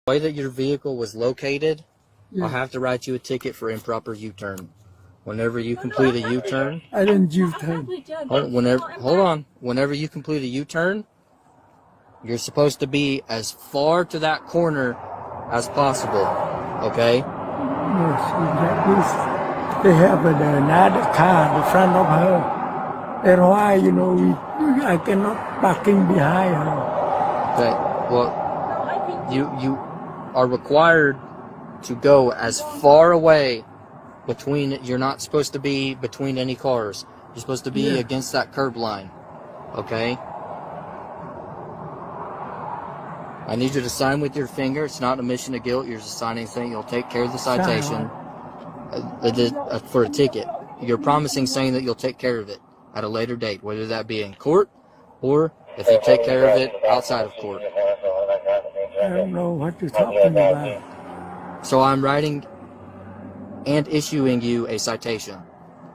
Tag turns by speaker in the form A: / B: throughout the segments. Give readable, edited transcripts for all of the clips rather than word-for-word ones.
A: way that your vehicle was located, I'll have to write you a ticket for improper U-turn. Whenever you complete a U-turn,
B: I didn't U-turn.
A: hold on. Whenever you complete a U-turn, you're supposed to be as far to that corner as possible. Okay?
B: Yes, they have another car in front of her. That's why, you know, I cannot parking behind her.
A: Okay. Well, you are required to go as far away between. You're not supposed to be between any cars. You're supposed to be against that curb line. Okay? I need you to sign with your finger. It's not an admission of guilt. You're just signing saying you'll take care of the citation for a ticket. You're promising saying that you'll take care of it at a later date, whether that be in court or if you take care of it outside of court.
B: I don't know what you're talking about.
A: So I'm writing and issuing you a citation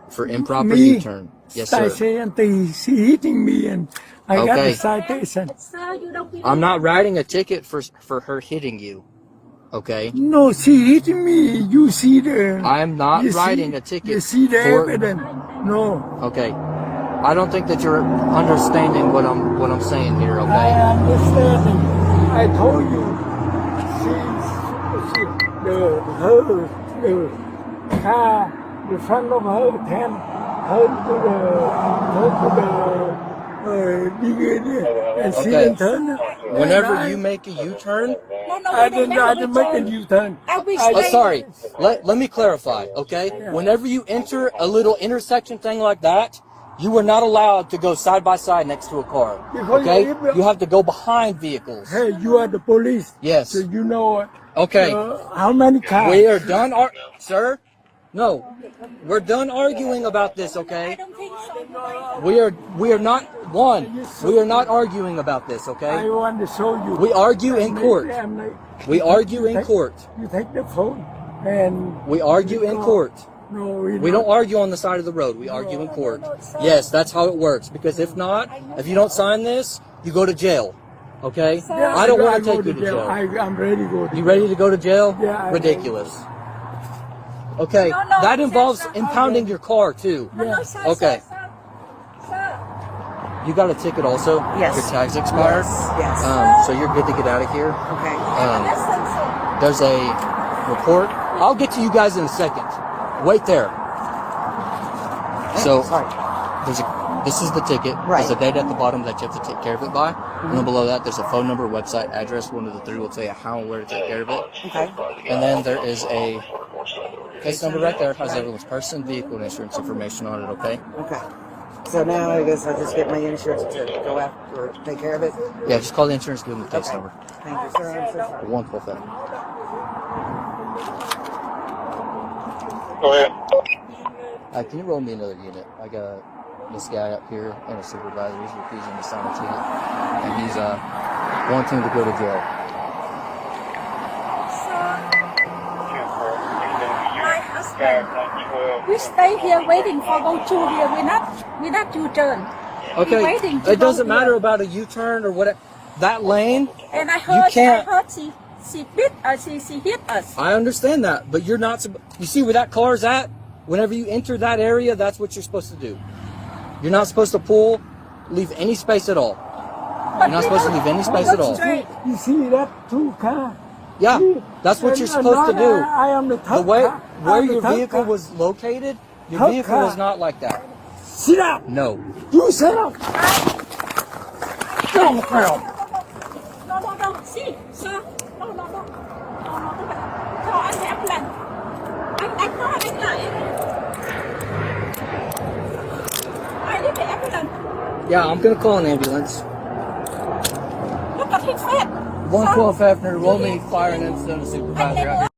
A: for improper U-turn. Yes, sir.
B: Citation, she hitting me and I got the citation.
A: I'm not writing a ticket for her hitting you. Okay?
B: No, she hitting me. You see the...
A: I'm not writing a ticket.
B: You see the evidence. No.
A: Okay. I don't think that you're understanding what I'm saying here, okay?
B: I understand. I told you. The car, the front of her can turn to the beginning and she didn't turn.
A: Whenever you make a U-turn,
B: I didn't make a U-turn.
A: Sorry. Let me clarify, okay? Whenever you enter a little intersection thing like that, you are not allowed to go side by side next to a car. Okay? You have to go behind vehicles.
B: Hey, you are the police.
A: Yes.
B: So you know.
A: Okay.
B: How many cars?
A: We are done, sir. No, we're done arguing about this. Okay. We are not We are not arguing about this. Okay.
B: I want to show you.
A: We argue in court. We argue in court.
B: You take the phone and.
A: We argue in court.
B: No,
A: we don't argue on the side of the road. We argue in court. Yes, that's how it works. Because if not, if you don't sign this, you go to jail. Okay?
B: Yeah,
A: I don't want to take you to jail.
B: I'm ready to go to jail.
A: You ready to go to jail?
B: Yeah.
A: Ridiculous. Okay, that involves impounding your car too.
B: Yes.
A: Okay. You got a ticket also?
C: Yes.
A: Your tag's expired?
C: Yes.
A: So you're good to get out of here?
C: Okay.
A: There's a report. I'll get to you guys in a second. Wait there. So, this is the ticket.
C: Right.
A: There's a date at the bottom that you have to take care of it by. And then below that, there's a phone number, website, address. One of the three will tell you how and where to take care of it.
C: Okay.
A: And then there is a case number right there. Has everyone's person, vehicle, and insurance information on it, okay?
C: Okay. So now I guess I just get my insurance to go after or take care of it?
A: Yeah, just call the insurance, give them the case number.
C: Thank you, sir. I'm so sorry.
A: Wonderful thing.
D: Go ahead.
A: Can you roll me another unit? I got this guy up here and a supervisor. He's refusing to sign a ticket, and he's wanting to go to jail.
E: My husband, we stay here waiting for go to here. We not U-turn.
A: Okay,
E: waiting to
A: it doesn't
E: go
A: matter
E: here.
A: about a U-turn or what. That lane,
E: And I heard she hit us.
A: I understand that, but you're not. You see where that car's at? Whenever you enter that area, that's what you're supposed to do. You're not supposed to leave any space at all. You're not supposed to leave any space at all.
B: You see that two car?
A: Yeah, that's what you're supposed to do.
B: I am the
A: The way where your vehicle was located, your vehicle was not like that.
B: Sit up.
A: No.
B: You sit up. Get on the ground.
E: No. See, sir. No. Call an ambulance. I call I need the ambulance.
A: Yeah, I'm gonna call an ambulance.
E: Look at his head.
A: 112 Hefner, roll me fire and incident supervisor out here.